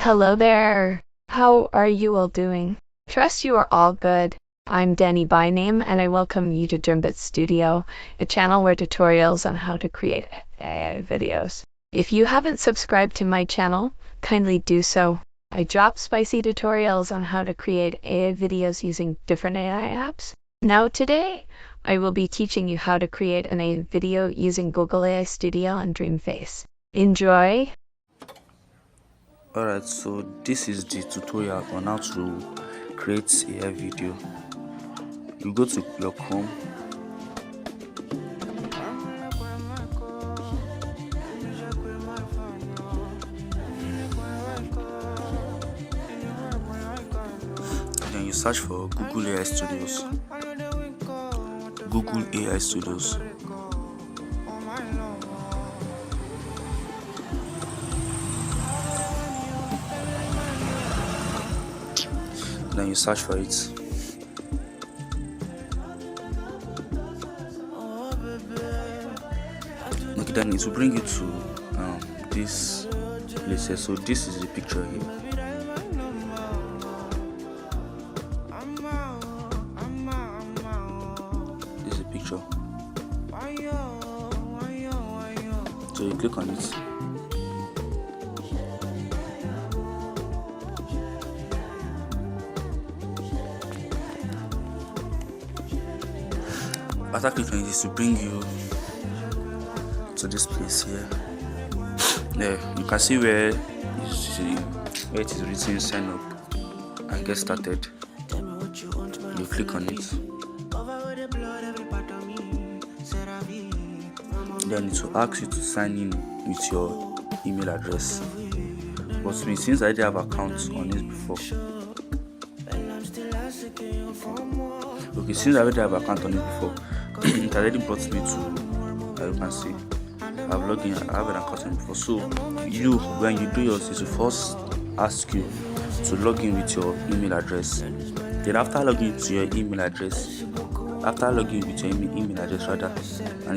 Hello there. How are you all doing? Trust you are all good. I'm Danny by name, and I welcome you to DreamFace Studio, a channel where tutorials on how to create AI videos. If you haven't subscribed to my channel, kindly do so. I drop spicy tutorials on how to create AI videos using different AI apps. Now today, I will be teaching you how to create an AI video using Google AI Studio and DreamFace. Enjoy! Alright, so this is the tutorial on how to create a video. You go to your Chrome, and then you search for Google AI Studios. Google AI Studios. Then you search for it. Okay, then it will bring you to this place. So this is the picture here. This is the picture. So you click on it. After clicking this to bring you to this place here. There you can see where it is written sign up and get started. You click on it. Then it will ask you to sign in with your email address. But since I already have accounts on it before, since I already have account on it before, it already brought me to, as you can see, I've logged in, I have an account on it before. So when you do yours, it will first ask you to log in with your email address. Then after logging with your email address, and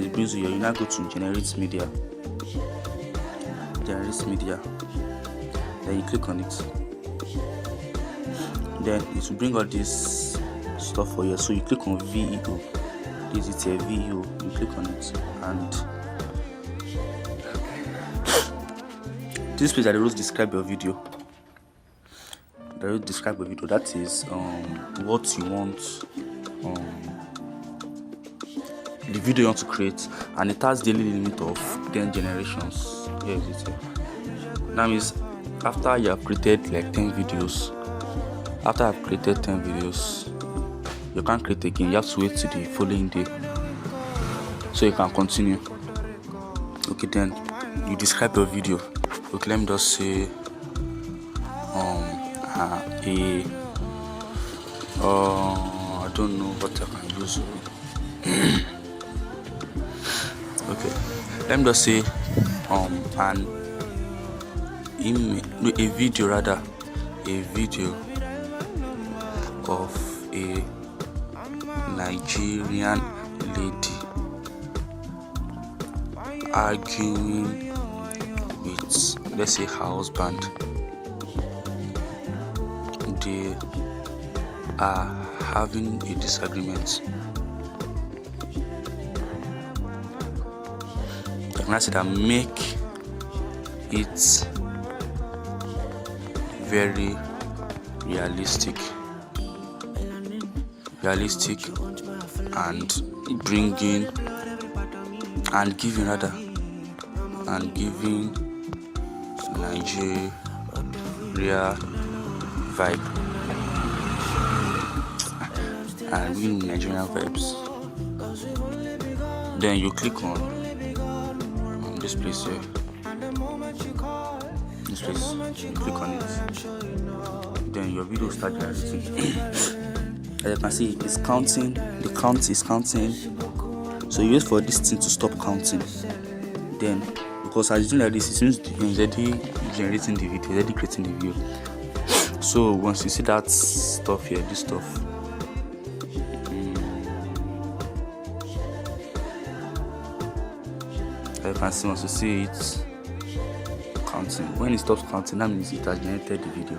it brings you, you now go to generate media. Then you click on it. Then it will bring all this stuff for you. So you click on VEO. This is a VEO. You click on it, and this place that will describe your video. That is what you want, the video you want to create, and it has daily limit of 10 generations. Here is it. That means after you have created like 10 videos, you can't create again. You have to wait till the following day so you can continue. Okay, then you describe your video. Okay, let me just say I don't know what I can use. Okay, let me just say a video of a Nigerian lady arguing with, let's say, her husband. They are having a disagreement. And I said that make it very realistic and bringing and giving Nigeria vibe and bringing Nigerian vibes. Then you click on this place here. This place, you click on it. Then your video starts generating. As you can see, it's counting. The count is counting. So you wait for this thing to stop counting. Then, because as you do like this, it seems it's already generating the video, already creating the video. So once you see that stuff here, this stuff, as you can see, once you see it counting. When it stops counting, that means it has generated the video.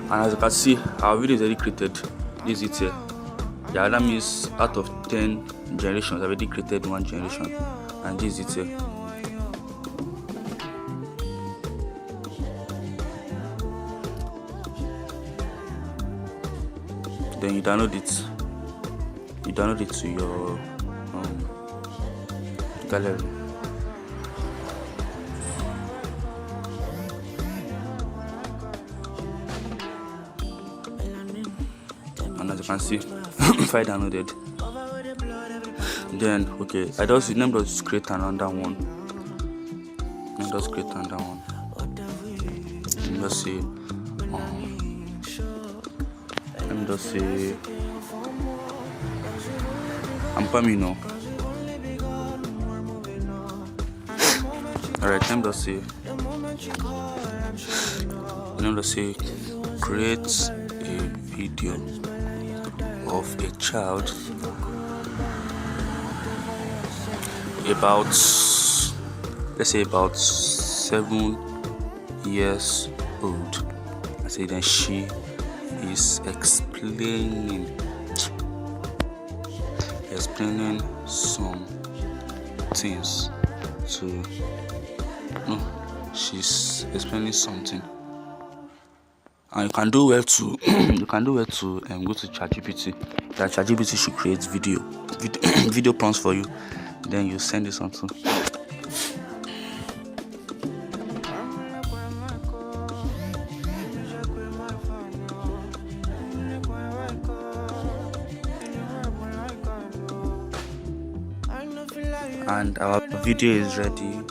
And as you can see, our video is already created. This is it here. Yeah, that means out of 10 generations, I've already created one generation. And this is it here. Then you download it. You download it to your gallery. And as you can see, file downloaded. Then okay, let me just create another one. Let me just create another one. Let me just say I'm coming now. Alright, let me just say create a video of a child about, let's say about 7 years old. I say then she is explaining some things to she's explaining something. And you can do well to go to ChatGPT. That ChatGPT should create video prompts for you. Then you send this on to. And our video is ready.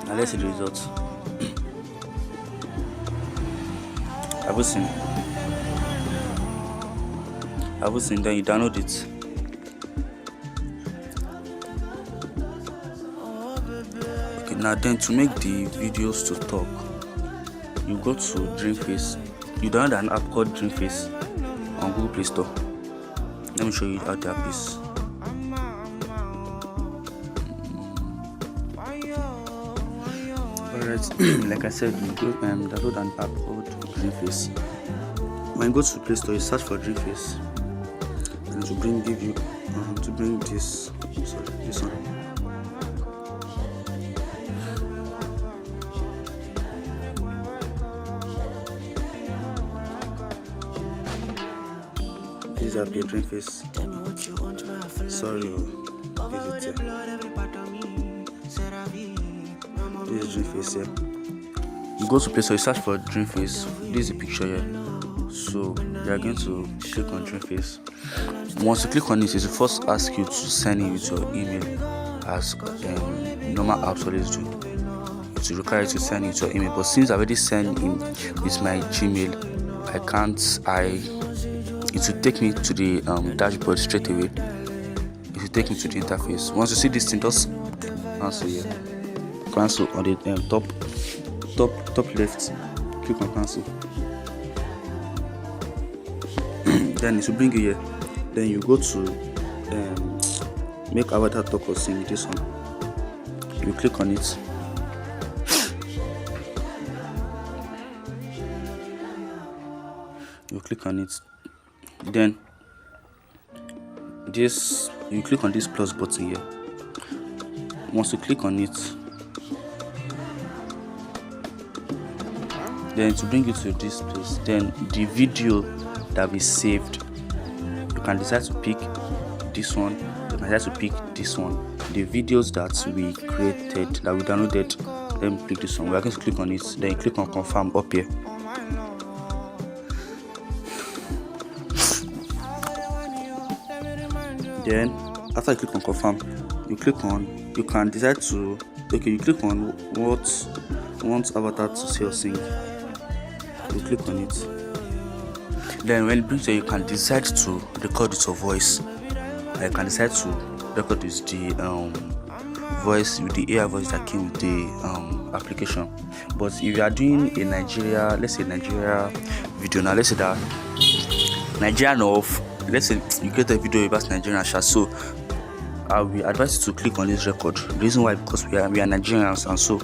Now let's see the results. Have you seen? Then you download it. Okay, now then to make the videos to talk, you go to DreamFace. You download an app called DreamFace on Google Play Store. Let me show you how the app is. Alright, like I said, you go download an app called DreamFace. When you go to Play Store, you search for DreamFace, and to bring this one. This app here, DreamFace. Sorry, is it This is DreamFace here. You go to Play Store, you search for DreamFace. This is the picture here. So you are going to click on DreamFace. Once you click on it, it will first ask you to sign in with your email, as normal apps always do. It will require you to sign in with your email. But since I already signed in with my Gmail, it will take me to the dashboard straight away. It will take me to the interface. Once you see this thing, just cancel here. Cancel on the top left. Click on cancel. Then it will bring you here. Then you go to make avatar talk or sing, this one. You click on it. Then you click on this plus button here. Once you click on it, then to bring you to this place. Then the video that we saved, you can decide to pick this one. You can I have to pick this one, the videos that we created, that we downloaded. Let me click this one. We are going to click on it, then click on confirm up here. Then after you click on confirm, you can decide to, you click on what you want avatar to say or sing. You click on it. Then when it brings you, you can decide to record with your voice. I can decide to record with the voice, with the AI voice that came with the application. But if you are doing a Nigeria, let's say Nigeria video, now let's say that Nigerian of, let's say you get a video about Nigerian, so I will advise you to click on this record. The reason why, because we are Nigerians, and so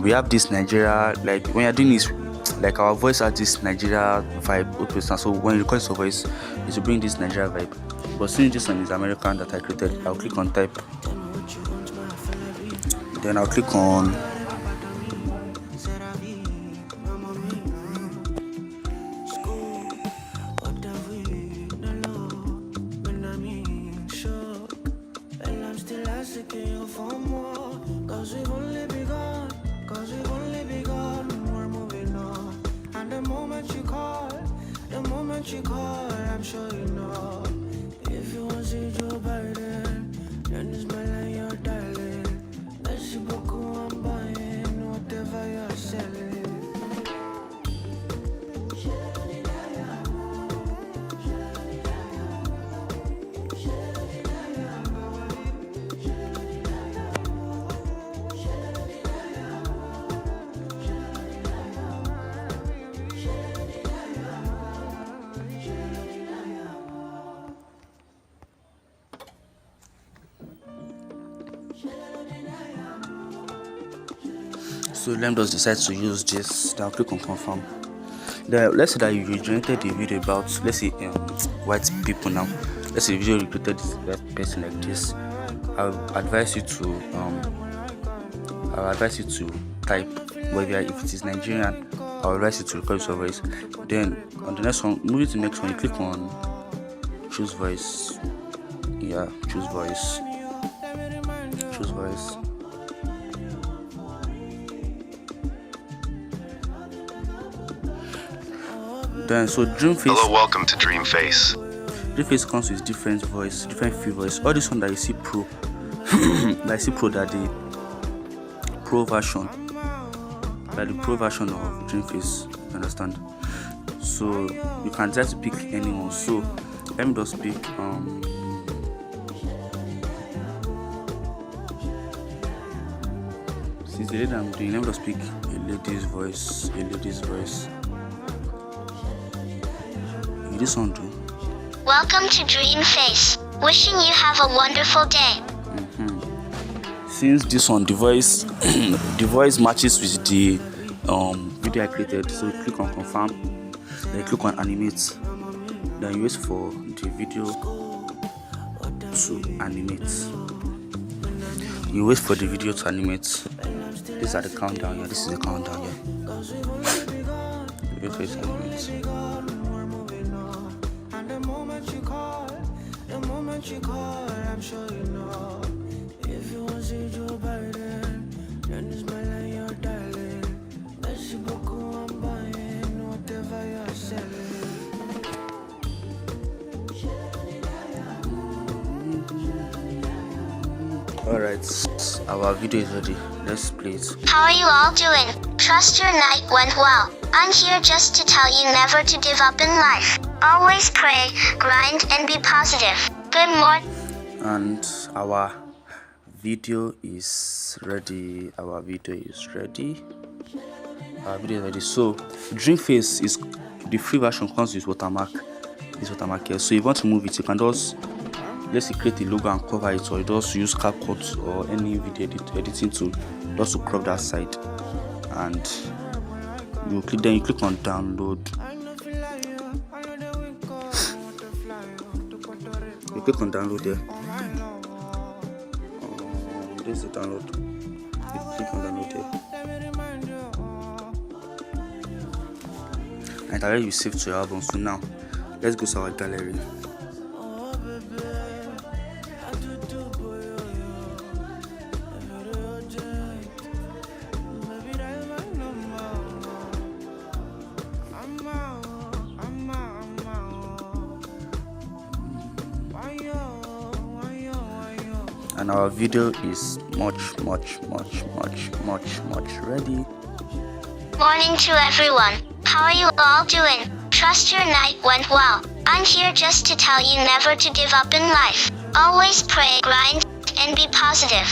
we have this Nigeria, like when you're doing this, like our voice has this Nigeria vibe, so when you record your voice, it will bring this Nigeria vibe. But since this one is American that I created, I'll click on type, then I'll click on you call, I'm sure you know. If you want to see Joe Biden, then it's my line you're dialing. Merci beaucoup, I'm buying whatever you're selling. So let me just decide to use this. Then I'll click on confirm. Then let's say that you generated a video about, let's say white people. Now let's say the video you created this person like this. I'll advise you to type, whether if it is Nigerian, I'll advise you to record your voice. Then on the next one, move to the next one, you click on choose voice. Yeah, choose voice. Then so DreamFace. Hello, welcome to DreamFace. DreamFace comes with different voice, different feel voice. All this one that you see pro, that the pro version, of DreamFace. You understand? So you can try to pick anyone. So let me just pick since the lady I'm doing, let me just pick a lady's voice. This one do. Welcome to DreamFace. Wishing you have a wonderful day. Since this one, the voice matches with the video I created, so you click on confirm, then you click on animate, then you wait for the video to animate. These are the countdown here. This is the countdown here. Wait for it to animate. You call, I'm sure you know. If you want to see Joe Biden, then it's my line you're dialing. Merci beaucoup, I'm buying whatever you're selling. Alright, our video is ready. Let's play it. How are you all doing? Trust your night went well. I'm here just to tell you never to give up in life. Always pray, grind, and be positive. Good morning. And our video is ready. So DreamFace is the free version, comes with watermark. This watermark here. So if you want to move it, you can just create a logo and cover it, or you just use CapCut or any video editing tool just to crop that side. And you click on download. You click on download there. This is the download. You click on download there. And already you saved to your album. So now let's go to our gallery. and our video is much ready. Morning to everyone. How are you all doing? Trust your night went well. I'm here just to tell you never to give up in life. Always pray, grind, and be positive.